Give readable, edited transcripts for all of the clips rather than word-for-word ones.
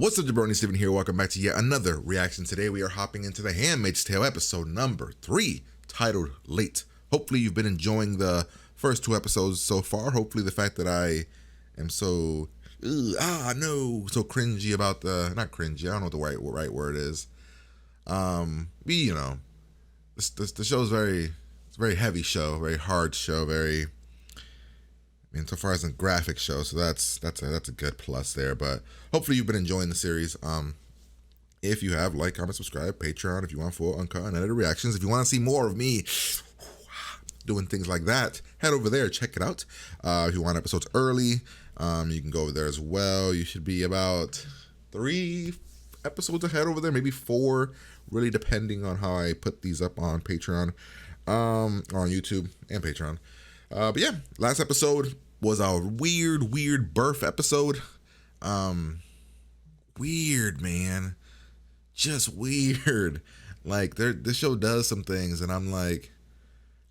What's up, jabroni? Steven here. Welcome back to yet another reaction. Today we are hopping into the Handmaid's Tale episode number 3, titled Late. Hopefully you've been enjoying the first 2 episodes so far. Hopefully the fact that I am so, so cringy about not cringy, I don't know what the right word is. The show is it's a very heavy show, very hard show, so far as a graphic show, so that's a good plus there. But hopefully you've been enjoying the series. If you have, like, comment, subscribe, Patreon if you want full uncut and edited reactions. If you want to see more of me doing things like that, head over there, check it out. If you want episodes early, you can go over there as well. You should be about 3 episodes ahead over there, maybe 4, really depending on how I put these up on Patreon, on YouTube and Patreon. But yeah, last episode was a weird birth episode. Weird, man. Just weird. Like, this show does some things, and I'm like,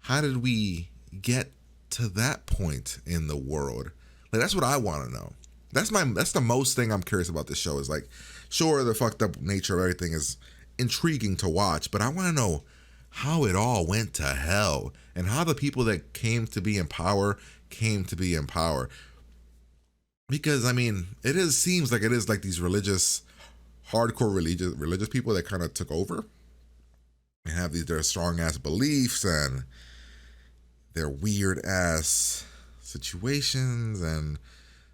how did we get to that point in the world? Like, that's what I want to know. That's the most thing I'm curious about this show is, like, sure, the fucked up nature of everything is intriguing to watch, but I want to know how it all went to hell and how the people that came to be in power came to be in power. Because, I mean, seems like it is like these hardcore religious people that kind of took over and have their strong ass beliefs and their weird ass situations and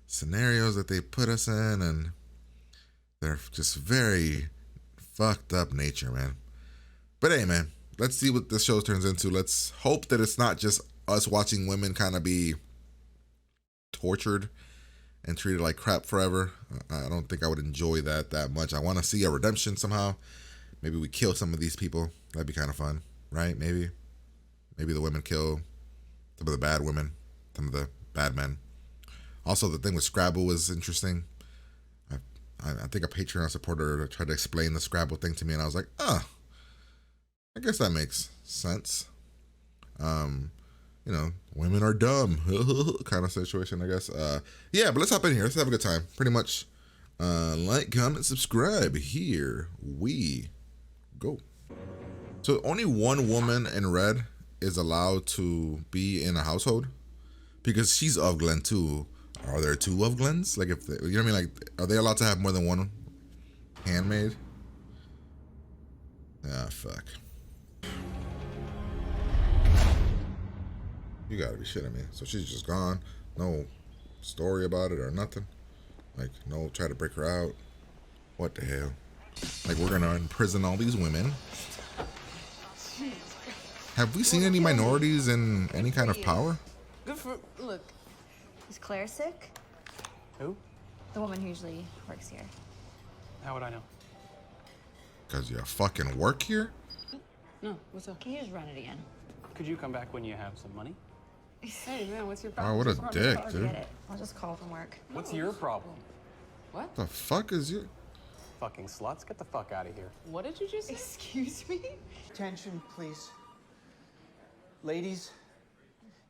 scenarios that they put us in, and they're just very fucked up nature, man. But hey, man, let's see what this show turns into. Let's hope that it's not just us watching women kind of be tortured and treated like crap forever. I don't think I would enjoy that much. I want to see a redemption somehow. Maybe we kill some of these people. That'd be kind of fun, right? Maybe the women kill some of the bad women, some of the bad men. Also, the thing with Scrabble was interesting. I think a Patreon supporter tried to explain the Scrabble thing to me, and I was like, I guess that makes sense. Women are dumb kind of situation, I guess. Yeah, but let's hop in here. Let's have a good time. Pretty much, like, comment, subscribe. Here we go. So only one woman in red is allowed to be in a household because she's of Glen too. Are there 2 of Glens? Like, if you know what I mean? Like, are they allowed to have more than one handmaid? Ah, fuck. You gotta be shitting me. So she's just gone. No story about it or nothing. Like, no, try to break her out. What the hell? Like, we're gonna imprison all these women. Have we seen any minorities in any kind of power? Look. Is Claire sick? Who? The woman who usually works here. How would I know? Because you fucking work here? No, what's up? Can you just run it again? Could you come back when you have some money? Hey, man, what's your Oh, problem? what a dick, dude. Forget it. I'll just call from work. What's your problem? What? The fuck is you? Fucking sluts, get the fuck out of here. What did you just say? Excuse me? Attention, please. Ladies,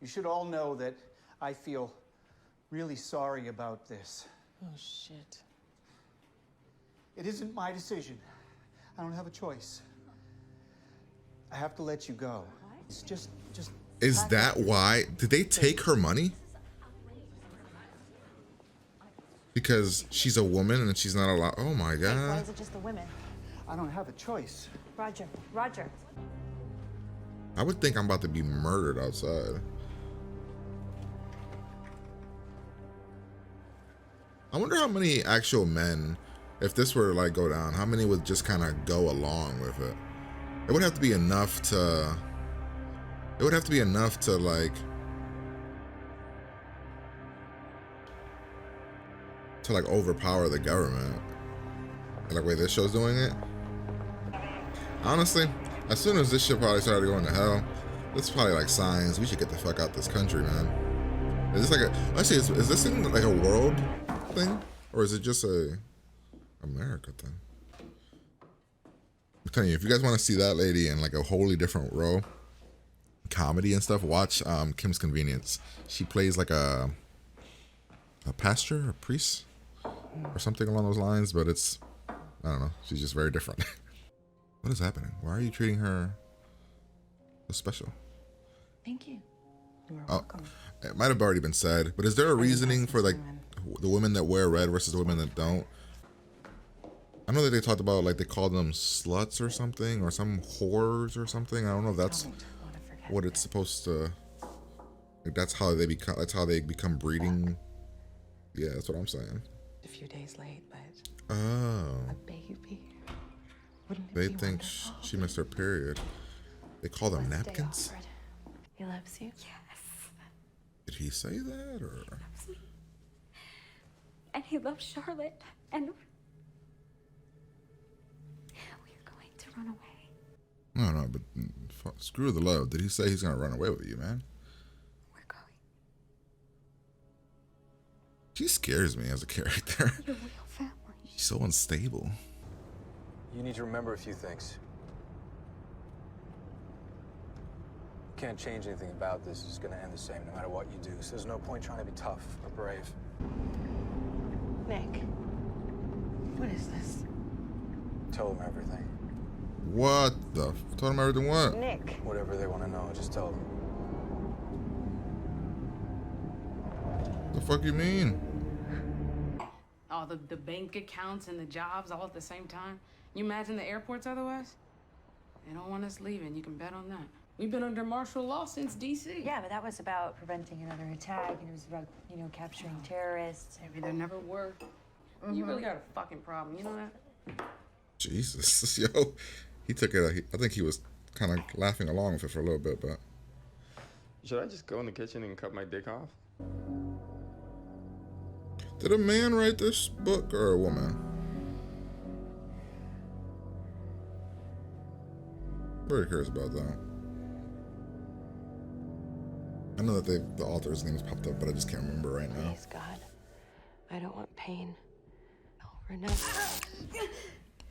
you should all know that I feel really sorry about this. Oh, shit. It isn't my decision. I don't have a choice. I have to let you go. It's just. Is that why? Did they take her money? Because she's a woman and she's not allowed. Oh my Why god. is it just the women? I don't have a choice. Roger. I would think I'm about to be murdered outside. I wonder how many actual men, if this were to like go down, how many would just kind of go along with it? It would have to be enough to. It would have to be enough to like. To like overpower the government. Like, wait, this show's doing it? Honestly, as soon as this shit probably started going to hell, this is probably like signs we should get the fuck out this country, man. Is this like actually, is this thing like a world thing? Or is it just a America thing? I'm telling you, if you guys want to see that lady in like a wholly different role, comedy and stuff, watch Kim's Convenience. She plays like a pastor, a priest. or something along those lines, but it's, I don't know, she's just very different. What is happening? Why are you treating her so special? Thank you. You are Oh, welcome. it might have already been said, but is there a reasoning for like the women that wear red versus the women that don't? I know that they talked about like they called them sluts or something, or some whores or something. I don't know if that's what it's supposed to. Like, that's how they become. That's how they become breeding. Yeah, that's what I'm saying. A few days late, but Oh, a baby. Wouldn't it they be think wonderful? she missed her period. They call them Let's stay napkins. awkward. He loves you. Yes. Did he say that or? And he loves Charlotte. And we're going to run away. No, but screw the love. Did he say he's gonna run away with you, man? We're going. She scares me as a character. You're real family. She's so unstable. You need to remember a few things. You can't change anything about this. It's going to end the same no matter what you do. So there's no point trying to be tough or brave. Nick, what is this? Tell them everything. What the? Told him everything what? Nick. Whatever they want to know, just tell them. The fuck you mean? All the bank accounts and the jobs all at the same time. You imagine the airports otherwise? They don't want us leaving, you can bet on that. We've been under martial law since D.C. Yeah, but that was about preventing another attack, and it was about, capturing terrorists. Maybe there never were. You really got a fucking problem, you know that? Jesus, yo, he took it. I think he was kind of laughing along with it for a little bit, but Should I just go in the kitchen and cut my dick off? did a man write this book or a woman? Very curious about that. I know that the author's name has popped up, but I just can't remember right now. Please, God. I don't want pain. Over never.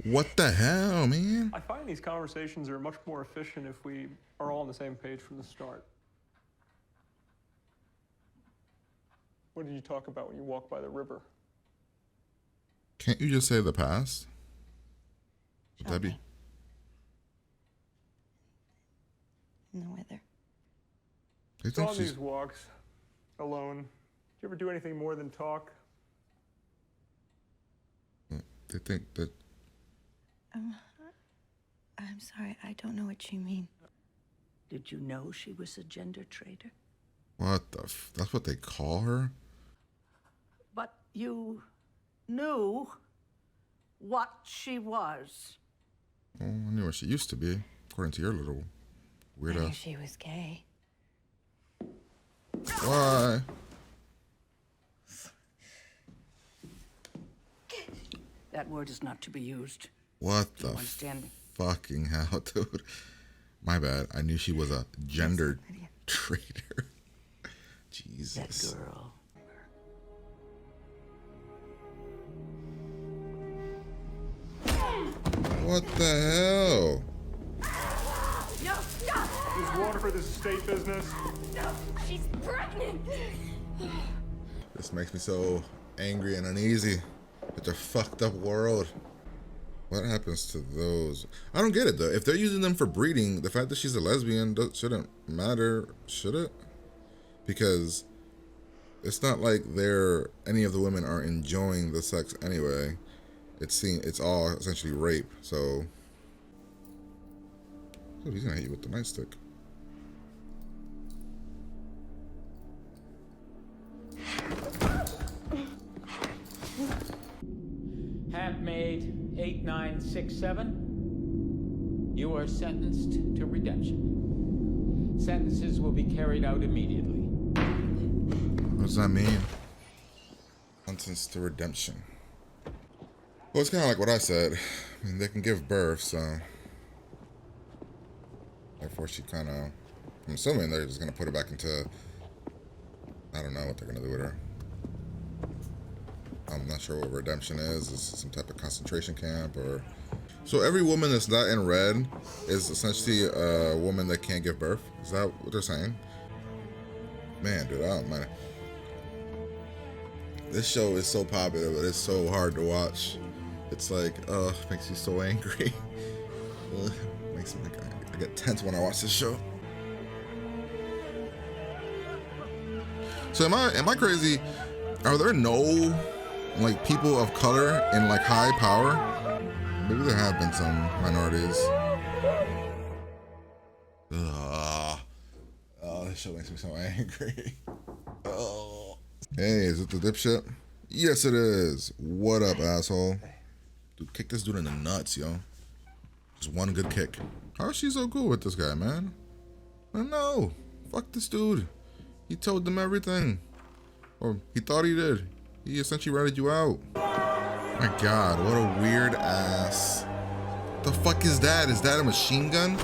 What the hell, man? I find these conversations are much more efficient if we are all on the same page from the start. What did you talk about when you walked by the river? Can't you just say the past? Would that be? In the weather. They So think on she's. these walks, alone, do you ever do anything more than talk? They think that. I'm sorry, I don't know what you mean. Did you know she was a gender traitor? What the? That's what they call her? But you knew what she was. Oh, I knew what she used to be, according to your little weird I knew ass. she was gay. Why? That word is not to be used. What Do the you understand me? fucking hell, dude? My bad. I knew she was a gender traitor. Jesus. That girl. What the hell? No, stop! There's water for this estate business. No, she's pregnant! This makes me so angry and uneasy. Such a fucked up world. What happens to those? I don't get it though. If they're using them for breeding, the fact that she's a lesbian shouldn't matter, should it? Because it's not like any of the women are enjoying the sex anyway. It's all essentially rape. So, oh, he's gonna hit you with the nightstick. Handmaid 8967, you are sentenced to redemption. Sentences will be carried out immediately. What does that mean? Sentenced to redemption. Well, it's kind of like what I said. I mean, they can give birth, so therefore she kind of. I'm assuming they're just gonna put her back into. I don't know what they're gonna do with her. I'm not sure what redemption is. Is it some type of concentration camp or? So every woman that's not in red is essentially a woman that can't give birth. Is that what they're saying? Man, dude, I don't mind. This show is so popular, but it's so hard to watch. It's like, makes you so angry. Makes me like, I get tense when I watch this show. So am I crazy? Are there no like people of color in like high power? Maybe there have been some minorities. Oh, this show makes me so angry. Oh. Hey, is it the dipshit? Yes, it is. What up, asshole? Dude, kick this dude in the nuts, yo. Just one good kick. How is she so cool with this guy, man? I don't know. Fuck this dude. He told them everything. Or he thought he did. He essentially ratted you out. My God, what a weird ass. The fuck is that? Is that a machine gun?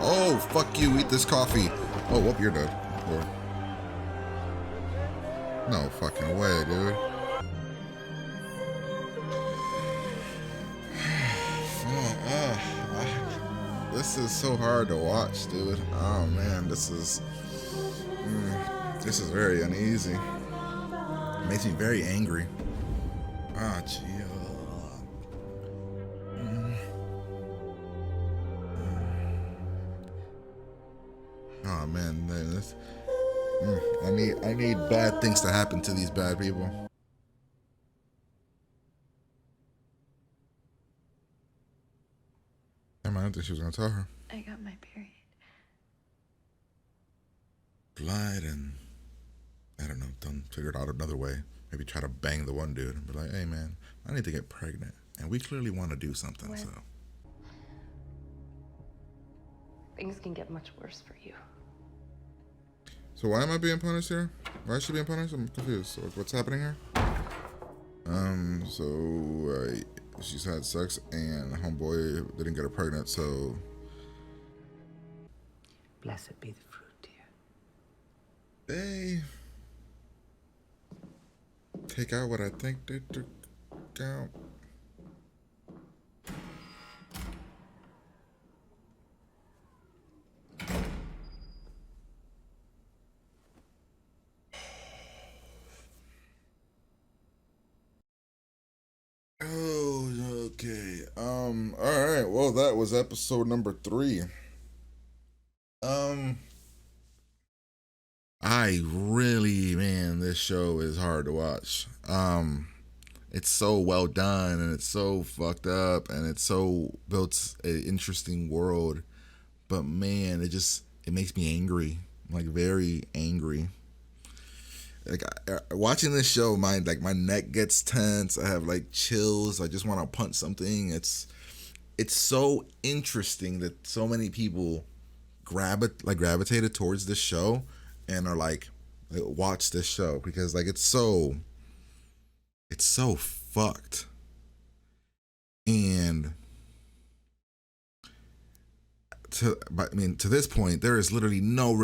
Oh, fuck you. Eat this coffee. Oh, whoop, you're dead. Or... no fucking way, dude. This is so hard to watch, dude. Oh man, this is very uneasy. It makes me very angry. Ah, gee. Oh man, this. I need bad things to happen to these bad people. I don't think she was gonna tell her. I got my period. Lied and I don't know, done figured out another way. Maybe try to bang the one dude and be like, hey man, I need to get pregnant. And we clearly want to do something, When? so. Things can get much worse for you. So why am I being punished here? Why is she being punished? I'm confused. So what's happening here? She's had sex and homeboy didn't get her pregnant, so. Blessed be the fruit, dear. They take out what I think they took out. Oh, okay. All right. Well, that was episode number 3. I really, man, this show is hard to watch. It's so well done and it's so fucked up and it's so built an interesting world, but man, it makes me angry, like very angry. Like watching this show, my neck gets tense. I have like chills. I just want to punch something. It's so interesting that so many people gravitated towards this show and are like watch this show because like it's so fucked. And to this point, there is literally no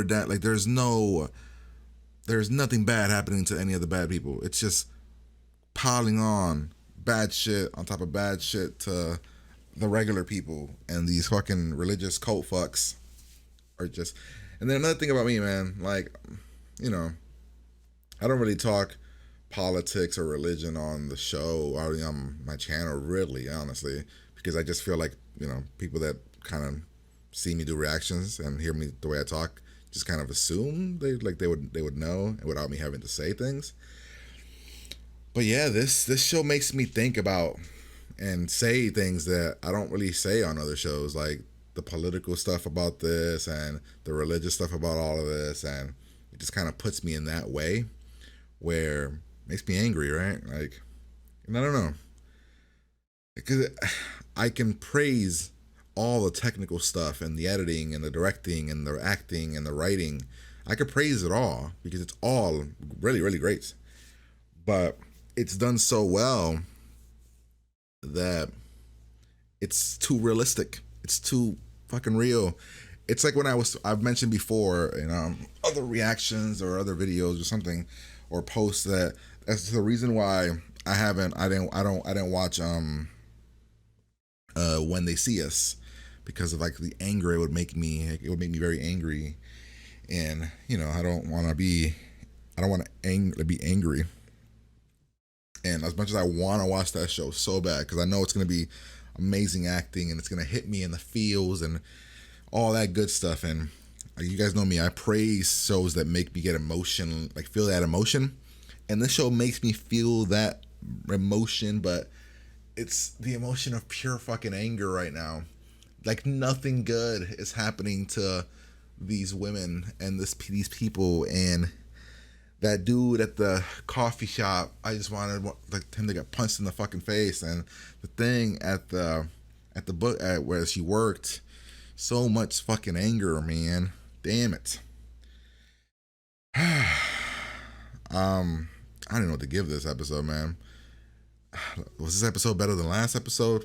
there's nothing bad happening to any of the bad people. It's just piling on bad shit on top of bad shit to the regular people, and these fucking religious cult fucks are just. And then another thing about me, man, like, you know, I don't really talk politics or religion on the show or on my channel, really, honestly, because I just feel like, you know, people that kind of see me do reactions and hear me the way I talk just kind of assume they would know without me having to say things. But yeah, this show makes me think about and say things that I don't really say on other shows, like the political stuff about this and the religious stuff about all of this, and it just kind of puts me in that way where it makes me angry, right? Like, and I don't know, because I can praise all the technical stuff and the editing and the directing and the acting and the writing. I could praise it all because it's all really, really great. But it's done so well that it's too realistic. It's too fucking real. It's like when I've mentioned before in other reactions or other videos or something or posts that's the reason why I didn't watch When They See Us, because of like the anger it would make me very angry. And I don't want to be angry. And as much as I want to watch that show so bad, because I know it's going to be amazing acting and it's going to hit me in the feels and all that good stuff. And you guys know me, I praise shows that make me get emotion, like feel that emotion. And this show makes me feel that emotion, but it's the emotion of pure fucking anger right now. Like nothing good is happening to these women and these people. And that dude at the coffee shop, I just wanted him to get punched in the fucking face. And the thing at the book where she worked, so much fucking anger, man. Damn it. I don't know what to give this episode, man. Was this episode better than last episode?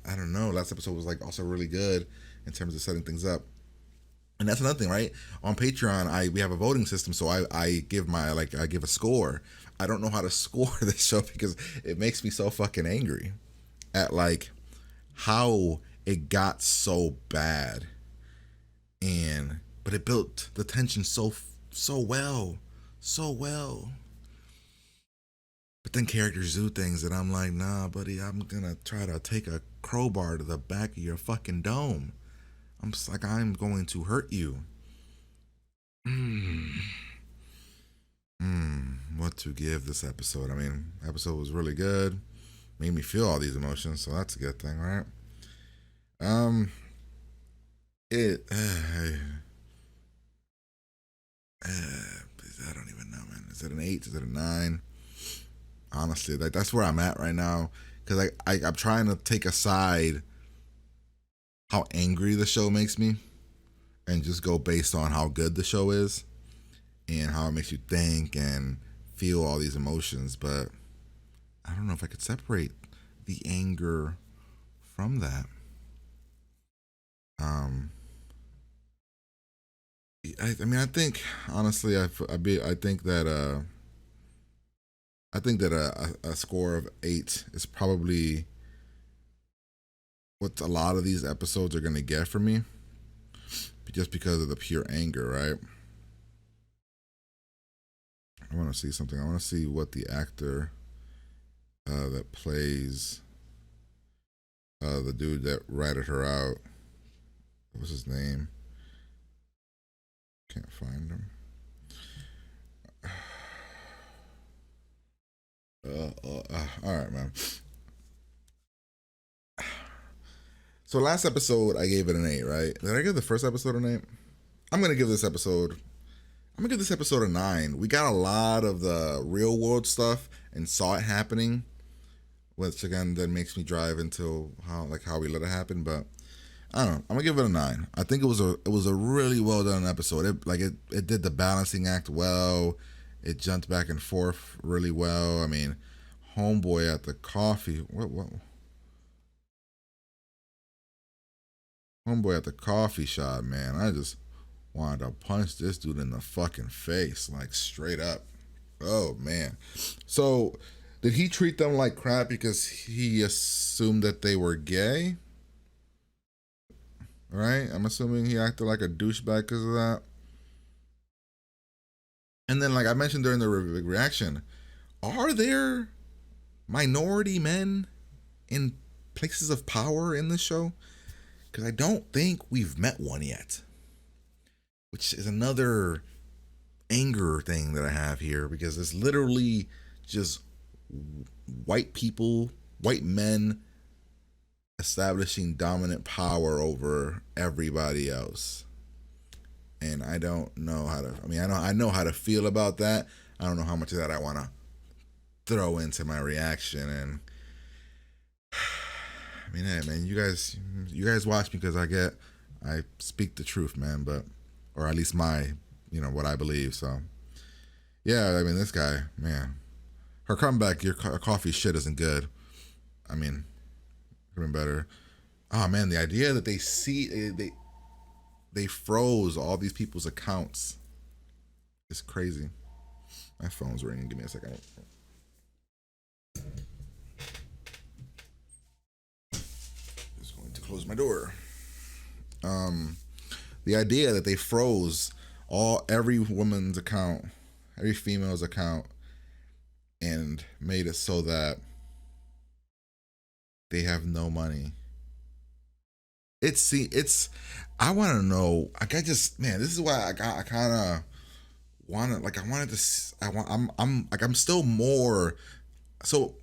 I don't know. Last episode was like also really good in terms of setting things up. And that's another thing, right? On Patreon, we have a voting system, so I give a score. I don't know how to score this show because it makes me so fucking angry at like how it got so bad, but it built the tension so well. But then characters do things that I'm like, nah, buddy, I'm gonna try to take a crowbar to the back of your fucking dome. I'm just like, I'm going to hurt you. What to give this episode? I mean, episode was really good. Made me feel all these emotions, so that's a good thing, right? I don't even know, man. Is it an 8? Is it a 9? Honestly, like that's where I'm at right now, because I'm trying to take aside how angry the show makes me and just go based on how good the show is and how it makes you think and feel all these emotions. But I don't know if I could separate the anger from that. I mean, I think honestly, I think that a score of 8 is probably what a lot of these episodes are gonna get for me, just because of the pure anger, right? I want to see something. I want to see what the actor that plays the dude that ratted her out. What's his name? Can't find him. All right, man. So last episode, I gave it an 8, right? Did I give the first episode an 8? I'm gonna give this episode a 9. We got a lot of the real world stuff and saw it happening, which again then makes me drive into how we let it happen. But I don't know. I'm gonna give it a 9. I think it was a really well done episode. It did the balancing act well. It jumped back and forth really well. I mean, homeboy at the coffee. What? Homeboy at the coffee shop, man. I just wanted to punch this dude in the fucking face, like straight up. Oh man. So did he treat them like crap because he assumed that they were gay? Right? I'm assuming he acted like a douchebag because of that. And then, like I mentioned during the reaction, are there minority men in places of power in this show? Because I don't think we've met one yet, which is another anger thing that I have here, because it's literally just white men establishing dominant power over everybody else. And I don't know how to, I know how to feel about that. I don't know how much of that I want to throw into my reaction. And I mean, hey, man, you guys watch me because I speak the truth, man, or at least my, what I believe. So yeah, I mean, this guy, man, her comeback, your coffee shit isn't good. I mean, could have been better. Oh man, the idea that they froze all these people's accounts is crazy. My phone's ringing. Give me a second. Just going to close my door. The idea that they froze every woman's account, every female's account, and made it so that they have no money. It's I want to know. Like I just man, this is why I kind of wanted like I wanted to I want I'm like I'm still more so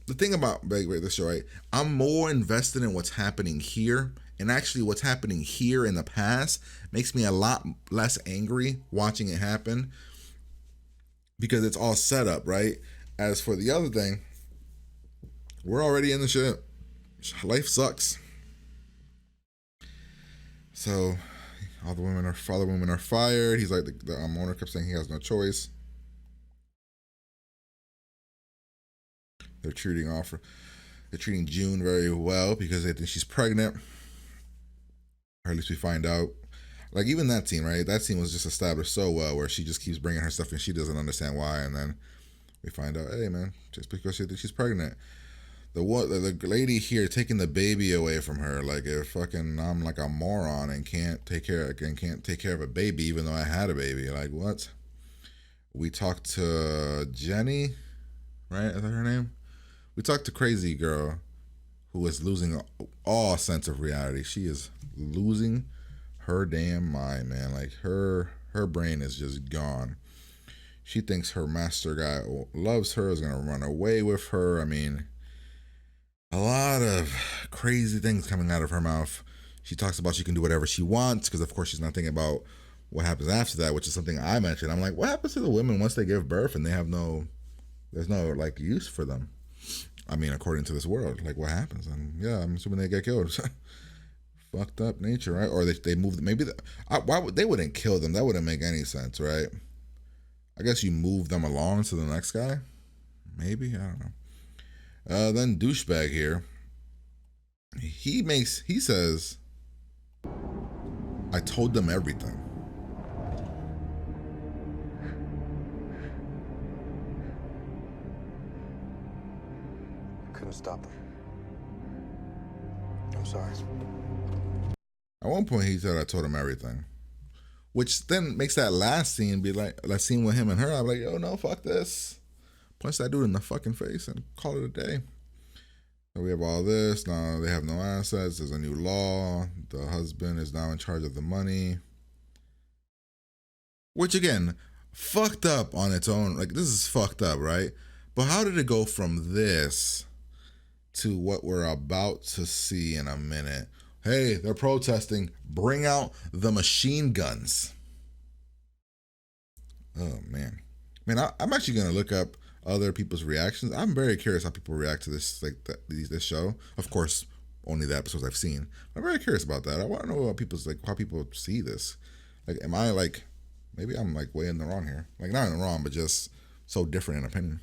the thing about this show, right? I'm more invested in what's happening here, and actually what's happening here in the past makes me a lot less angry watching it happen because it's all set up, right? As for the other thing, we're already in the shit. Life sucks. So all the women are fired. He's like the owner kept saying he has no choice. They're treating June very well because they think she's pregnant. Or at least we find out. Like even that scene, right? That scene was just established so well where she just keeps bringing her stuff and she doesn't understand why, and then we find out, hey man, just because she thinks she's pregnant. The lady here taking the baby away from her, like if fucking I'm like a moron and can't take care of a baby even though I had a baby. Like what? We talked to Jenny, right? Is that her name? We talked to Crazy Girl, who is losing all sense of reality. She is losing her damn mind, man. Like her brain is just gone. She thinks her master guy loves her, is gonna run away with her. I mean, a lot of crazy things coming out of her mouth. She talks about she can do whatever she wants because, of course, she's not thinking about what happens after that, which is something I mentioned. I'm like, what happens to the women once they give birth and there's no like use for them? I mean, according to this world, like what happens? And yeah, I'm assuming they get killed. Fucked up nature, right? Or they move. Maybe they wouldn't kill them? That wouldn't make any sense, right? I guess you move them along to the next guy. Maybe, I don't know. Then douchebag here. He says, I told them everything. Couldn't stop them. I'm sorry. At one point he said I told him everything. Which then makes that last scene be like that scene with him and her. I'm like, yo, no, fuck this. Punch that dude in the fucking face and call it a day. So we have all this. Now they have no assets. There's a new law. The husband is now in charge of the money. Which again, fucked up on its own. Like this is fucked up, right? But how did it go from this to what we're about to see in a minute? Hey, they're protesting. Bring out the machine guns. Oh man. I'm actually gonna look up other people's reactions. I'm very curious how people react to this, like this show. Of course, only the episodes I've seen. I'm very curious about that. I want to know how people see this. Like, am I like, maybe I'm like way in the wrong here? Like, not in the wrong, but just so different in opinion.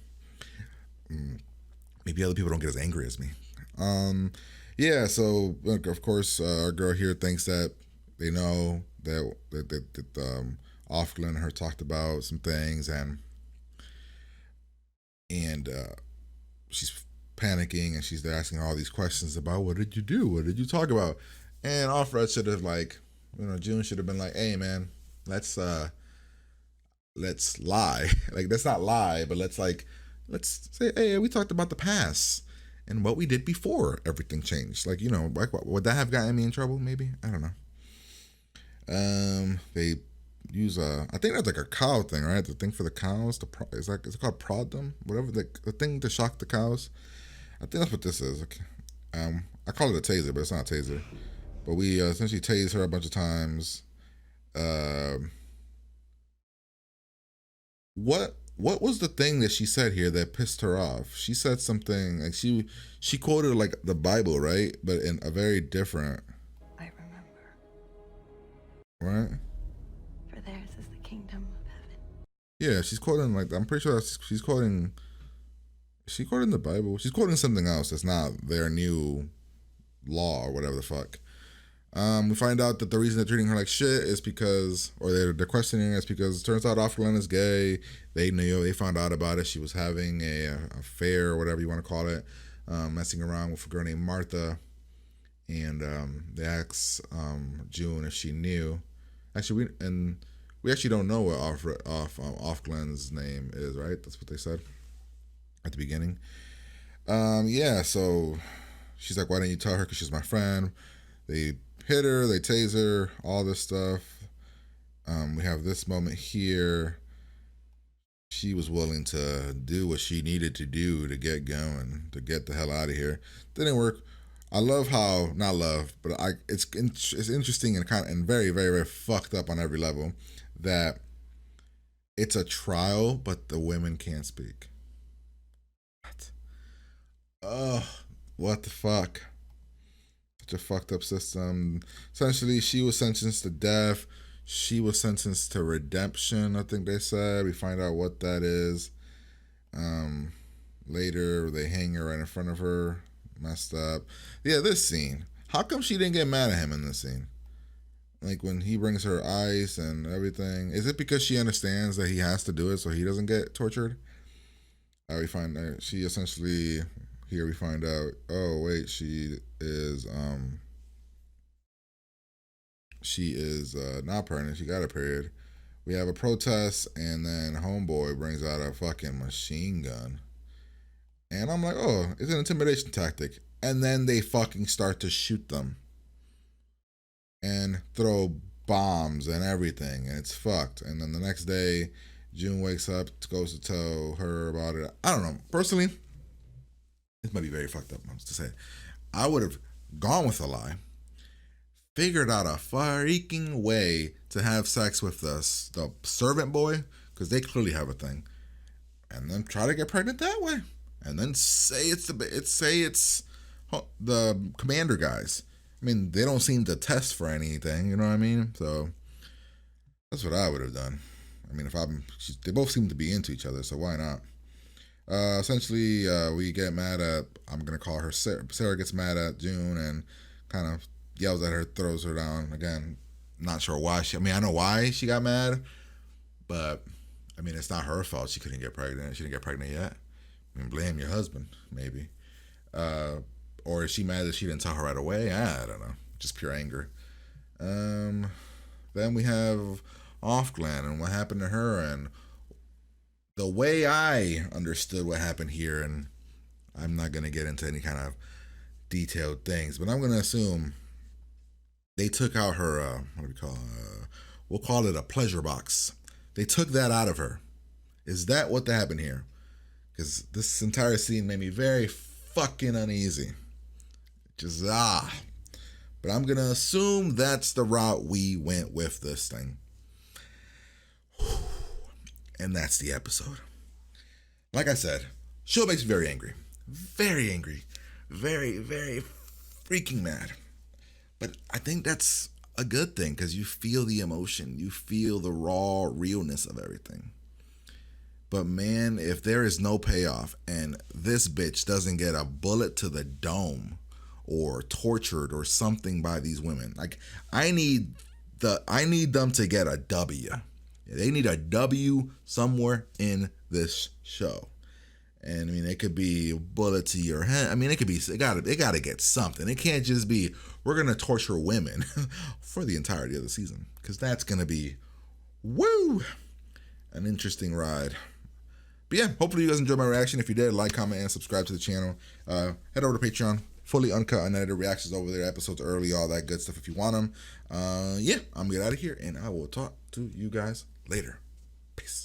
Maybe other people don't get as angry as me. Yeah. So of course, our girl here thinks that they know that Offglen and her talked about some things and she's panicking and she's asking all these questions about what did you do? What did you talk about? And Offred should have June should have been like, hey man, let's lie. Like let's not lie, but let's say, hey, we talked about the past and what we did before everything changed. Like, would that have gotten me in trouble? Maybe, I don't know. They use I think that's like a cow thing, right? The thing for the cows. Is it called prod them? Whatever the thing to shock the cows. I think that's what this is. Okay. I call it a taser, but it's not a taser. But we essentially tased her a bunch of times. What was the thing that she said here that pissed her off? She said something like she quoted like the Bible, right? But in a very different. I remember. Right? For theirs is the kingdom of heaven. Yeah, she's quoting like I'm pretty sure she's quoting. Is she quoting the Bible? She's quoting something else that's not their new law or whatever the fuck. We find out that the reason they're treating her like shit is because, or they're questioning her is because it turns out Offglen is gay. They found out about it. She was having a affair or whatever you want to call it, messing around with a girl named Martha. And they asked June if she knew. Actually, we We actually don't know what off Glenn's name is, right? That's what they said at the beginning. Yeah, so she's like, why didn't you tell her? Because she's my friend. They hit her, they tase her, all this stuff. We have this moment here. She was willing to do what she needed to do to get going, to get the hell out of here. Didn't work. I love how, not love, but it's interesting and very, very, very fucked up on every level that it's a trial, but the women can't speak. What? Oh, what the fuck? Such a fucked up system. Essentially, she was sentenced to death. She was sentenced to redemption, I think they said. We find out what that is. Later, they hang her right in front of her. Messed up. Yeah, this scene. How come she didn't get mad at him in this scene? Like when he brings her ice and everything. Is it because she understands that he has to do it so he doesn't get tortured? We find out she essentially, here we find out, oh wait, she is not pregnant. She got a period. We have a protest, and then homeboy brings out a fucking machine gun. And I'm like, oh, it's an intimidation tactic. And then they fucking start to shoot them. And throw bombs and everything. And it's fucked. And then the next day, June wakes up, goes to tell her about it. I don't know. Personally, this might be very fucked up, to say. I would have gone with a lie. Figured out a freaking way to have sex with the servant boy, because they clearly have a thing, and then try to get pregnant that way, and then say it's the commander guys. I mean, they don't seem to test for anything, you know what I mean? So that's what I would have done. I mean, they both seem to be into each other, so why not? Essentially, we get mad at, I'm gonna call her Sarah. Sarah gets mad at June and kind of yells at her, throws her down. Again, not sure why I know why she got mad, but I mean, it's not her fault she couldn't get pregnant. She didn't get pregnant yet. I mean, blame your husband, maybe. Or is she mad that she didn't tell her right away? I don't know. Just pure anger. Then we have Off Glenn and what happened to her, and the way I understood what happened here, and I'm not going to get into any kind of detailed things, but I'm going to assume they took out her, what do we call it? We'll call it a pleasure box. They took that out of her. Is that what happened here? Because this entire scene made me very fucking uneasy. Just, But I'm going to assume that's the route we went with this thing. And that's the episode. Like I said, show makes me very angry. Very angry. Very, very freaking mad. But I think that's a good thing because you feel the emotion. You feel the raw realness of everything. But man, if there is no payoff and this bitch doesn't get a bullet to the dome or tortured or something by these women, like I need them to get a W. They need a W somewhere in this show. And I mean, it could be a bullet to your head. I mean, it gotta get something. It can't just be, we're gonna torture women for the entirety of the season. Because that's gonna be, an interesting ride. But yeah, hopefully you guys enjoyed my reaction. If you did, like, comment, and subscribe to the channel. Head over to Patreon. Fully uncut, unedited reactions over there. Episodes early, all that good stuff if you want them. Yeah, I'm gonna get out of here, and I will talk to you guys later. Peace.